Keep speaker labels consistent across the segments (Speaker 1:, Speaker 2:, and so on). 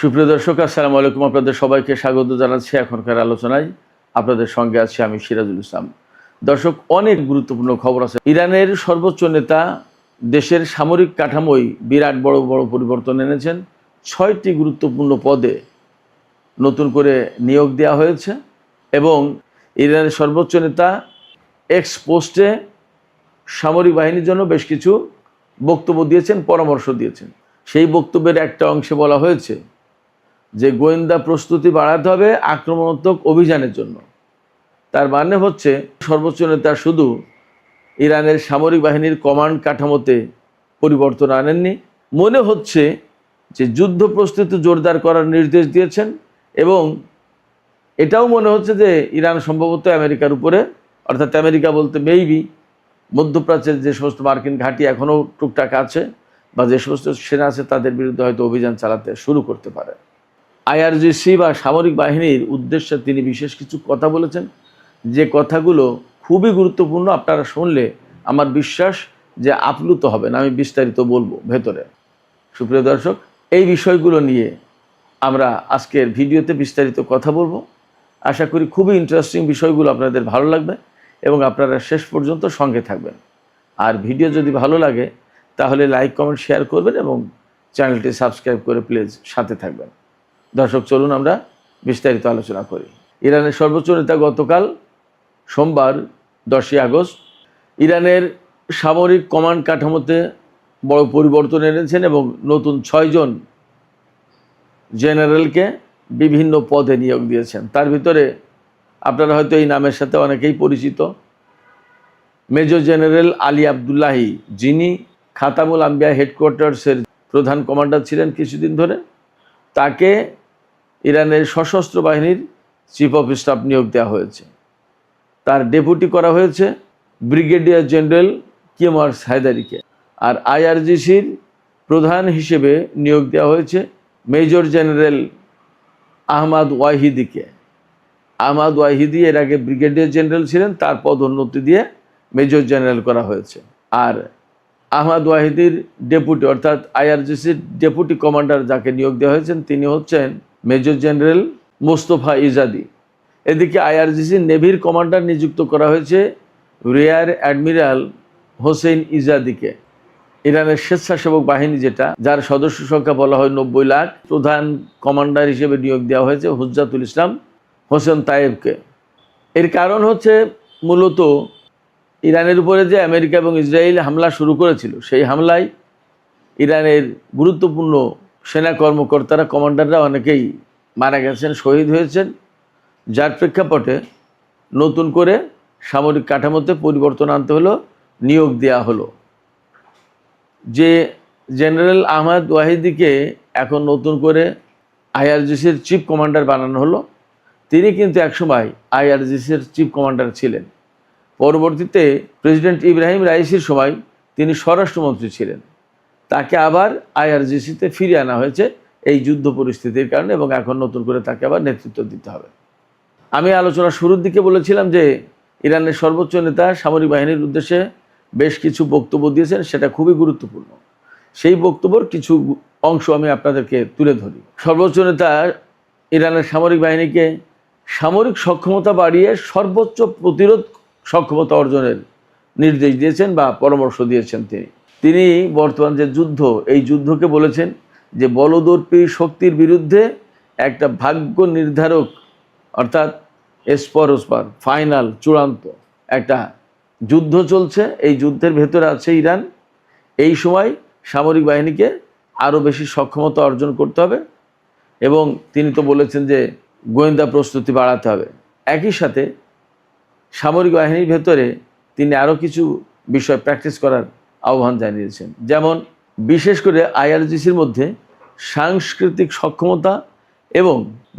Speaker 1: সুপ্রিয় দর্শক, আসসালামু আলাইকুম। আপনাদের সবাইকে স্বাগত জানাচ্ছি এখনকার আলোচনায়। আপনাদের সঙ্গে আছি আমি সিরাজুল ইসলাম। দর্শক, অনেক গুরুত্বপূর্ণ খবর আছে। ইরানের সর্বোচ্চ নেতা দেশের সামরিক কাঠামোয় বিরাট বড় বড় পরিবর্তন এনেছেন। 6টি গুরুত্বপূর্ণ পদে নতুন করে নিয়োগ দেওয়া হয়েছে এবং ইরানের সর্বোচ্চ নেতা এক্স পোস্টে সামরিক বাহিনীর জন্য বেশ কিছু বক্তব্য দিয়েছেন, পরামর্শ দিয়েছেন। সেই বক্তব্যের একটা অংশে বলা হয়েছে যে গোয়েন্দা প্রস্তুতি বাড়াতে হবে আক্রমণাত্মক অভিযানের জন্য। তার মানে হচ্ছে সর্বোচ্চ নেতা শুধু ইরানের সামরিক বাহিনীর কমান্ড কাঠামোতে পরিবর্তন আনেননি, মনে হচ্ছে যে যুদ্ধ প্রস্তুতি জোরদার করার নির্দেশ দিয়েছেন এবং এটাও মনে হচ্ছে যে ইরান সম্ভবত আমেরিকার উপরে, অর্থাৎ আমেরিকা বলতে মেবি মধ্যপ্রাচ্যের যে সমস্ত মার্কিন ঘাঁটি এখনও টুকটাক আছে বা যে সমস্ত সেনা আছে তাদের বিরুদ্ধে হয়তো অভিযান চালাতে শুরু করতে পারে। আইআরজিসি বা সামরিক বাহিনীর উদ্দেশ্যে তিনি বিশেষ কিছু কথা বলেছেন, যে কথাগুলো খুবই গুরুত্বপূর্ণ। আপনারা শুনলে আমার বিশ্বাস যে আপ্লুত হবেন। আমি বিস্তারিত বলবো ভেতরে। সুপ্রিয় দর্শক, এই বিষয়গুলো নিয়ে আমরা আজকের ভিডিওতে বিস্তারিত কথা বলবো। আশা করি খুবই ইন্টারেস্টিং বিষয়গুলো আপনাদের ভালো লাগবে এবং আপনারা শেষ পর্যন্ত সঙ্গে থাকবেন। আর ভিডিও যদি ভালো লাগে তাহলে লাইক, কমেন্ট, শেয়ার করবেন এবং চ্যানেলটি সাবস্ক্রাইব করে প্লিজ সাথে থাকবেন। দর্শক, চলুন আমরা বিস্তারিত আলোচনা করি। ইরানের সর্বোচ্চ নেতা গতকাল সোমবার 10ই আগস্ট ইরানের সামরিক কমান্ড কাঠামোতে বড় পরিবর্তন এনেছেন এবং নতুন 6 জন জেনারেলকে বিভিন্ন পদে নিয়োগ দিয়েছেন। তার ভিতরে আপনারা হয়তো এই নামের সাথে অনেকেই পরিচিত। মেজর জেনারেল আলী আবদুল্লাহি, যিনি খাতামুল আম্বিয়া হেডকোয়ার্টার্সের প্রধান কমান্ডার ছিলেন কিছুদিন ধরে, তাকে ইরানের সশস্ত্র বাহিনীর চিফ অফ স্টাফ নিয়োগ দেওয়া হয়েছে। তার ডেপুটি করা হয়েছে ব্রিগেডিয়ার জেনারেল কিমার্স হায়দারিকে। আর আইআরজিসির প্রধান হিসেবে নিয়োগ দেওয়া হয়েছে মেজর জেনারেল আহমাদ ওয়াহিদিকে। আহমাদ ওয়াহিদি এর আগে ব্রিগেডিয়ার জেনারেল ছিলেন, তার পদোন্নতি দিয়ে মেজর জেনারেল করা হয়েছে। আর আহমাদ ওয়াহিদির ডেপুটি, অর্থাৎ আইআরজিসির ডেপুটি কমান্ডার যাকে নিয়োগ দেওয়া হয়েছেন, তিনি হচ্ছেন মেজর জেনারেল মোস্তফা ইজাদি। এদিকে আইআরজিসির নেভির কমান্ডার নিযুক্ত করা হয়েছে রিয়ার অ্যাডমিরাল হোসেন ইজাদিকে। ইরানের স্বেচ্ছাসেবক বাহিনী যেটা, যার সদস্য সংখ্যা বলা হয় 90 লাখ, প্রধান কমান্ডার হিসেবে নিয়োগ দেওয়া হয়েছে হুজ্জাতুল ইসলাম হোসেন তায়েবকে। এর কারণ হচ্ছে মূলত ইরানের উপরে যে আমেরিকা এবং ইসরায়েল হামলা শুরু করেছিল, সেই হামলায় ইরানের গুরুত্বপূর্ণ সেনা কর্মকর্তারা, কমান্ডাররা অনেকেই মারা গেছেন, শহীদ হয়েছেন। যার প্রেক্ষাপটে নতুন করে সামরিক কাঠামোতে পরিবর্তন আনতে হলো, নিয়োগ দেওয়া হলো। যে জেনারেল আহমাদ ওয়াহিদিকে এখন নতুন করে আইআরজিসির চিফ কমান্ডার বানানো হলো, তিনি কিন্তু একসময় আইআরজিসির চিফ কমান্ডার ছিলেন। পরবর্তীতে প্রেসিডেন্ট ইব্রাহিম রাইসির সময় তিনি স্বরাষ্ট্রমন্ত্রী ছিলেন। তাকে আবার আইআরজিসিতে ফিরিয়ে আনা হয়েছে এই যুদ্ধ পরিস্থিতির কারণে এবং এখন নতুন করে তাকে আবার নেতৃত্ব দিতে হবে। আমি আলোচনার শুরুর দিকে বলেছিলাম যে ইরানের সর্বোচ্চ নেতা সামরিক বাহিনীর উদ্দেশ্যে বেশ কিছু বক্তব্য দিয়েছেন, সেটা খুবই গুরুত্বপূর্ণ। সেই বক্তব্যের কিছু অংশ আমি আপনাদেরকে তুলে ধরি। সর্বোচ্চ নেতা ইরানের সামরিক বাহিনীকে সামরিক সক্ষমতা বাড়িয়ে সর্বোচ্চ প্রতিরোধ সক্ষমতা অর্জনের নির্দেশ দিয়েছেন বা পরামর্শ দিয়েছেন। তিনি বর্তমান যে যুদ্ধ, এই যুদ্ধকে বলেছেন যে বলদর্পী শক্তির বিরুদ্ধে একটা ভাগ্য নির্ধারক, অর্থাৎ এসপর ফাইনাল, চূড়ান্ত একটা যুদ্ধ চলছে। এই যুদ্ধের ভেতরে আছে ইরান। এই সময় সামরিক বাহিনীকে আরও বেশি সক্ষমতা অর্জন করতে হবে এবং তিনি তো বলেছেন যে গোয়েন্দা প্রস্তুতি বাড়াতে হবে। একই সাথে সামরিক বাহিনীর ভেতরে তিনি আরও কিছু বিষয় প্র্যাকটিস করার আহ্বান জানিয়েছেন। যেমন বিশেষ করে আইআরজিসির মধ্যে সাংস্কৃতিক সক্ষমতা এবং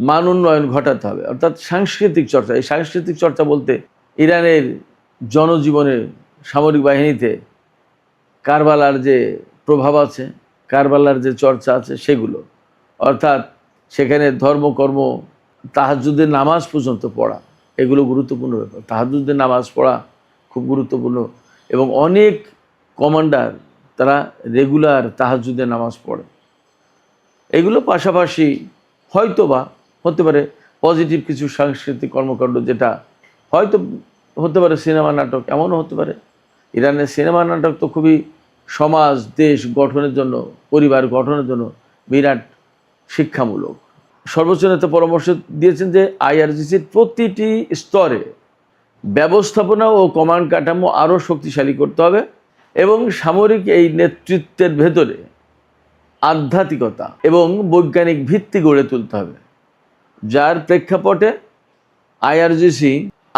Speaker 1: মান উন্নয়ন ঘটাতে হবে, অর্থাৎ সাংস্কৃতিক চর্চা। এই সাংস্কৃতিক চর্চা বলতে ইরানের জনজীবনে সামরিক বাহিনীতে কারবালার যে প্রভাব আছে, কারবালার যে চর্চা আছে সেগুলো, অর্থাৎ সেখানে ধর্মকর্ম, তাহাজ্জুদের নামাজ পর্যন্ত পড়া, এগুলো গুরুত্বপূর্ণ ব্যাপার। তাহাজ্জুদের নামাজ পড়া খুব গুরুত্বপূর্ণ এবং অনেক কমান্ডার তারা রেগুলার তাহাজ্জুদের নামাজ পড়ে। এগুলো পাশাপাশি হয়তোবা হতে পারে পজিটিভ কিছু সাংস্কৃতিক কর্মকাণ্ড, যেটা হয়তো হতে পারে সিনেমা নাটক, এমনও হতে পারে। ইরানের সিনেমা নাটক তো খুবই সমাজ দেশ গঠনের জন্য, পরিবার গঠনের জন্য বিরাট শিক্ষামূলক। সর্বোচ্চ নেতা পরামর্শ দিয়েছেন যে আইআরজিসির প্রতিটি স্তরে ব্যবস্থাপনা ও কমান্ড কাঠামো আরও শক্তিশালী করতে হবে এবং সামরিক এই নেতৃত্বের ভেতরে আধ্যাত্মিকতা এবং বৈজ্ঞানিক ভিত্তি গড়ে তুলতে হবে, যার প্রেক্ষাপটে আইআরজিসি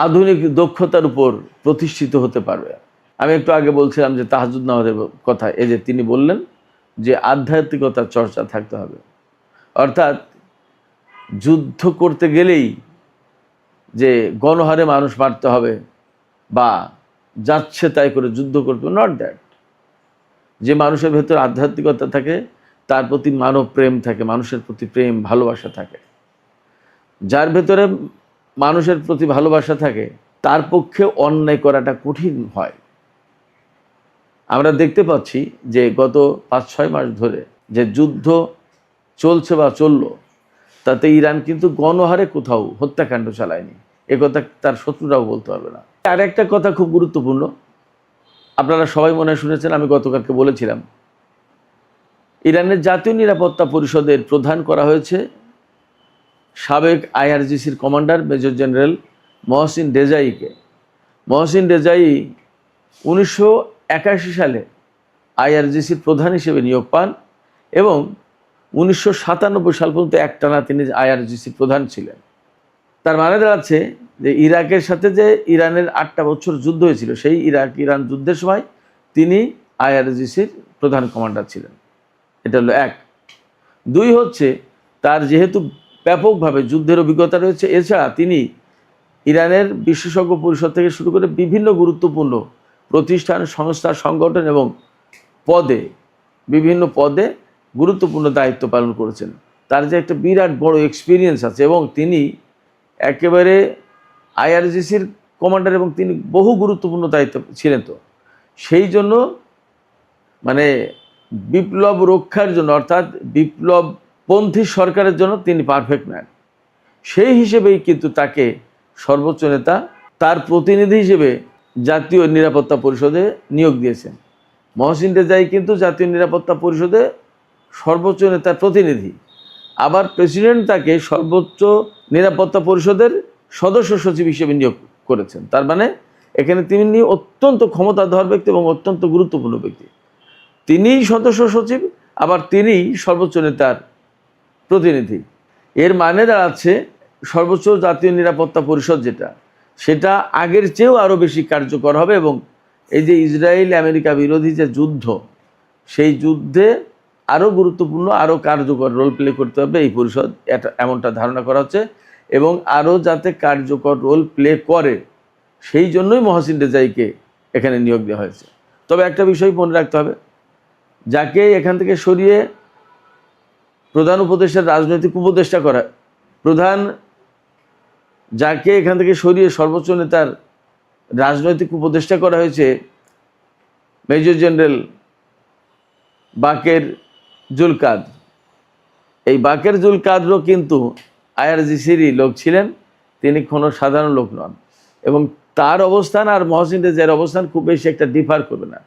Speaker 1: আধুনিক দক্ষতার উপর প্রতিষ্ঠিত হতে পারবে। আমি একটু আগে বলছিলাম যে তাহাজ্জুদ নামাজের কথা, এই যে তিনি বললেন যে আধ্যাত্মিকতার চর্চা থাকতে হবে, অর্থাৎ যুদ্ধ করতে গেলেই যে গণহারে মানুষ মারতে হবে বা যাচ্ছে তাই করে যুদ্ধ করতে, নট দ্যাট। যে মানুষের ভেতর আধ্যাত্মিকতা থাকে, তার প্রতি মানব প্রেম থাকে, মানুষের প্রতি প্রেম ভালোবাসা থাকে, যার ভেতরে মানুষের প্রতি ভালোবাসা থাকে তার পক্ষে অন্যায় করাটা কঠিন হয়। আমরা দেখতে পাচ্ছি যে গত 5-6 মাস ধরে যে যুদ্ধ চলছে বা চলল, তাতে ইরান কিন্তু গণহারে কোথাও হত্যাকাণ্ড চালায়নি, একথা তার শত্রুরাও বলতে পারবে না। আর একটা কথা খুব গুরুত্বপূর্ণ, আপনারা সবাই মনে হয় শুনেছেন, আমি গতকালকে বলেছিলাম, ইরানের জাতীয় নিরাপত্তা পরিষদের প্রধান করা হয়েছে সাবেক আইআরজিসির কমান্ডার মেজর জেনারেল মহসিন রেজাইকে। মহসিন রেজাই 1981 সালে আইআরজিসির প্রধান হিসেবে নিয়োগ পান এবং 1997 সাল পর্যন্ত একটানা তিনি আইআরজিসির প্রধান ছিলেন। তার মানে দাঁড়াচ্ছে যে ইরাকের সাথে যে ইরানের 8টা বছর যুদ্ধ হয়েছিল, সেই ইরান যুদ্ধের সময় তিনি আইআরজিসির প্রধান কমান্ডার ছিলেন। এটা হলো 1। 2 হচ্ছে তার যেহেতু ব্যাপকভাবে যুদ্ধের অভিজ্ঞতা রয়েছে, এছাড়া তিনি ইরানের বিশেষজ্ঞ পরিষদ থেকে শুরু করে বিভিন্ন গুরুত্বপূর্ণ প্রতিষ্ঠান, সংস্থা, সংগঠন এবং বিভিন্ন পদে গুরুত্বপূর্ণ দায়িত্ব পালন করেছেন। তার যে একটা বিরাট বড় এক্সপিরিয়েন্স আছে এবং তিনি একেবারে আইআরজিসির কমান্ডার এবং তিনি বহু গুরুত্বপূর্ণ দায়িত্ব ছিলেন। তো সেই জন্য মানে বিপ্লব রক্ষার জন্য, অর্থাৎ বিপ্লবপন্থী সরকারের জন্য তিনি পারফেক্ট ম্যান। সেই হিসেবেই কিন্তু তাকে সর্বোচ্চ নেতা তার প্রতিনিধি হিসেবে জাতীয় নিরাপত্তা পরিষদে নিয়োগ দিয়েছেন। মহসিন রেজাই কিন্তু জাতীয় নিরাপত্তা পরিষদে সর্বোচ্চ নেতার প্রতিনিধি, আবার প্রেসিডেন্ট তাকে সর্বোচ্চ নিরাপত্তা পরিষদের সদস্য সচিব হিসেবে নিয়োগ করেছেন। তার মানে এখানে তিনি অত্যন্ত ক্ষমতাধর ব্যক্তি এবং অত্যন্ত গুরুত্বপূর্ণ ব্যক্তি। তিনিই সদস্য সচিব, আবার তিনিই সর্বোচ্চ নেতার প্রতিনিধি। এর মানে দাঁড়াচ্ছে সর্বোচ্চ জাতীয় নিরাপত্তা পরিষদ যেটা, সেটা আগের চেয়েও আরও বেশি কার্যকর হবে এবং এই যে ইসরায়েল আমেরিকা বিরোধী যে যুদ্ধ, সেই যুদ্ধে আরও গুরুত্বপূর্ণ, আরও কার্যকর রোল প্লে করতে হবে এই পরিষদ, এমনটা ধারণা করা হচ্ছে। এবং আরও যাতে কার্যকর রোল প্লে করে, সেই জন্যই মহসিন রেজাইকে এখানে নিয়োগ দেওয়া হয়েছে। তবে একটা বিষয় মনে রাখতে হবে, যাকে এখান থেকে সরিয়ে প্রধান উপদেষ্টার রাজনৈতিক উপদেষ্টা করা, যাকে এখান থেকে সরিয়ে সর্বোচ্চ নেতার রাজনৈতিক উপদেষ্টা করা হয়েছে মেজর জেনারেল বাকের জুলকাদর। এই বাকের জুলকাদরও কিন্তু আইআরজিসিরই লোক ছিলেন, তিনি কোনো সাধারণ লোক নন এবং তার অবস্থান আর মহসিন রেজাইয়ের অবস্থান খুব বেশি একটা ডিফার করবে না।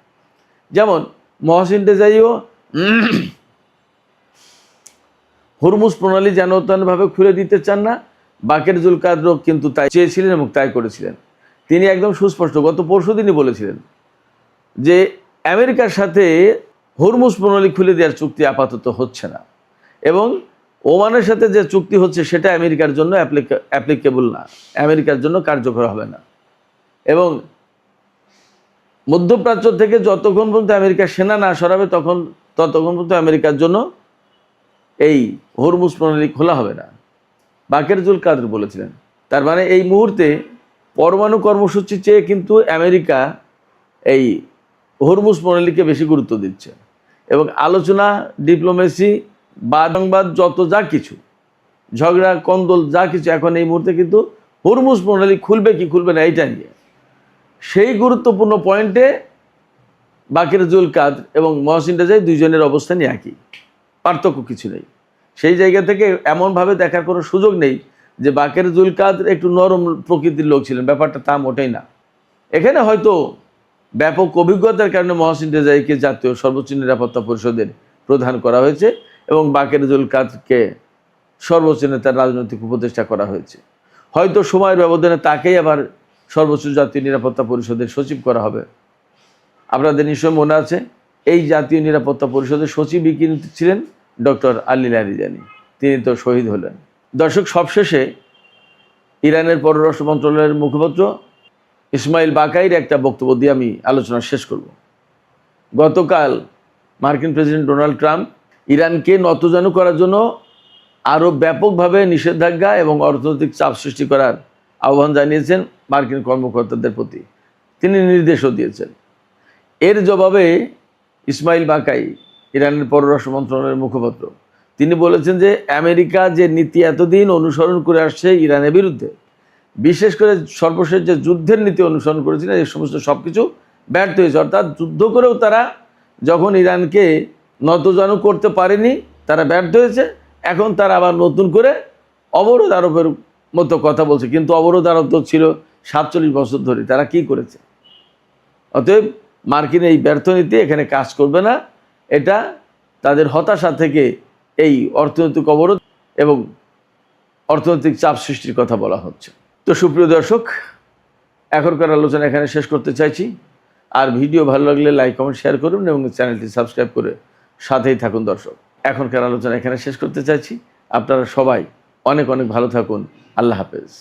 Speaker 1: যেমন মহসিন রেজাইও হরমুজ প্রণালী জানাতনভাবে খুলে দিতে চান না, বাকের জুলকাদরও কিন্তু তাই চেয়েছিলেন এবং তাই করেছিলেন। তিনি একদম সুস্পষ্ট গত পরশুদিনই বলেছিলেন যে আমেরিকার সাথে হরমুজ প্রণালী খুলে দেওয়ার চুক্তি আপাতত হচ্ছে না এবং ওমানের সাথে যে চুক্তি হচ্ছে সেটা আমেরিকার জন্য অ্যাপ্লিকেবল না, আমেরিকার জন্য কার্যকর হবে না। এবং মধ্যপ্রাচ্য থেকে যতক্ষণ পর্যন্ত আমেরিকা সেনা না সরাবে ততক্ষণ পর্যন্ত আমেরিকার জন্য এই হরমুজ প্রণালী খোলা হবে না, বাকের জুলকাদর বলেছিলেন। তার মানে এই মুহূর্তে পরমাণু কর্মসূচি চেয়ে কিন্তু আমেরিকা এই হরমুজ প্রণালীকে বেশি গুরুত্ব দিচ্ছে এবং আলোচনা, ডিপ্লোমেসি, সংবাদ, যত যা কিছু ঝগড়া কন্দল যা কিছু এখন এই মুহূর্তে কিন্তু হরমুজ প্রণালী খুলবে কি খুলবে না এইটা নিয়ে। সেই গুরুত্বপূর্ণ পয়েন্টে বাকের জুলকাদর এবং মহসিন রেজাই দুইজনের অবস্থানই একই, পার্থক্য কিছু নেই। সেই জায়গা থেকে এমনভাবে দেখার কোনো সুযোগ নেই যে বাকের জুলকাদের একটু নরম প্রকৃতির লোক ছিলেন, ব্যাপারটা তা মোটেই না। এখানে হয়তো ব্যাপক অভিজ্ঞতার কারণে মহসিন রেজাইকে জাতীয় সর্বোচ্চ নিরাপত্তা পরিষদের প্রধান করা হয়েছে এবং বাকের জুলকাদকে সর্বোচ্চ নেতার রাজনৈতিক উপদেষ্টা করা হয়েছে। হয়তো সময়ের ব্যবধানে তাকেই আবার সর্বোচ্চ জাতীয় নিরাপত্তা পরিষদের সচিব করা হবে। আপনাদের নিশ্চয় মনে আছে এই জাতীয় নিরাপত্তা পরিষদের সচিবই কিন্তু ছিলেন ডক্টর আলী লারিজানি, তিনি তো শহীদ হলেন। দর্শক, সবশেষে ইরানের পররাষ্ট্র মন্ত্রণালয়ের মুখপাত্র ইসমাইল বাকাইর একটা বক্তব্য দিয়ে আমি আলোচনা শেষ করব। গতকাল মার্কিন প্রেসিডেন্ট ডোনাল্ড ট্রাম্প ইরানকে নতজানু করার জন্য আরও ব্যাপকভাবে নিষেধাজ্ঞা এবং অর্থনৈতিক চাপ সৃষ্টি করার আহ্বান জানিয়েছেন মার্কিন কর্মকর্তাদের প্রতি, তিনি নির্দেশও দিয়েছেন। এর জবাবে ইসমাইল বাকাই, ইরানের পররাষ্ট্র মন্ত্রণালয়ের মুখপাত্র, তিনি বলেছেন যে আমেরিকা যে নীতি এতদিন অনুসরণ করে আসছে ইরানের বিরুদ্ধে, বিশেষ করে সর্বশেষ যে যুদ্ধের নীতি অনুসরণ করেছিলেন, এই সমস্ত সব কিছু ব্যর্থ হয়েছে। অর্থাৎ যুদ্ধ করেও তারা যখন ইরানকে নতজানু করতে পারেনি, তারা ব্যর্থ হয়েছে। এখন তারা আবার নতুন করে অবরোধ আরোপের মতো কথা বলছে, কিন্তু অবরোধ আরোপ তো ছিল 47 বছর ধরে। তারা কি করেছে? অতএব মার্কিন এই ব্যর্থ নীতি এখানে কাজ করবে না। এটা তাদের হতাশা থেকে এই অর্থনৈতিক অবরোধ এবং অর্থনৈতিক চাপ সৃষ্টির কথা বলা হচ্ছে। তো সুপ্রিয় দর্শক, এখনকার আলোচনা এখানে শেষ করতে চাইছি। আর ভিডিও ভালো লাগলে লাইক, কমেন্ট, শেয়ার করুন এবং চ্যানেলটি সাবস্ক্রাইব করে সাথেই থাকুন। দর্শক, এখনকার আলোচনা এখানে শেষ করতে চাইছি। আপনারা সবাই অনেক অনেক ভালো থাকুন। আল্লাহ হাফেজ।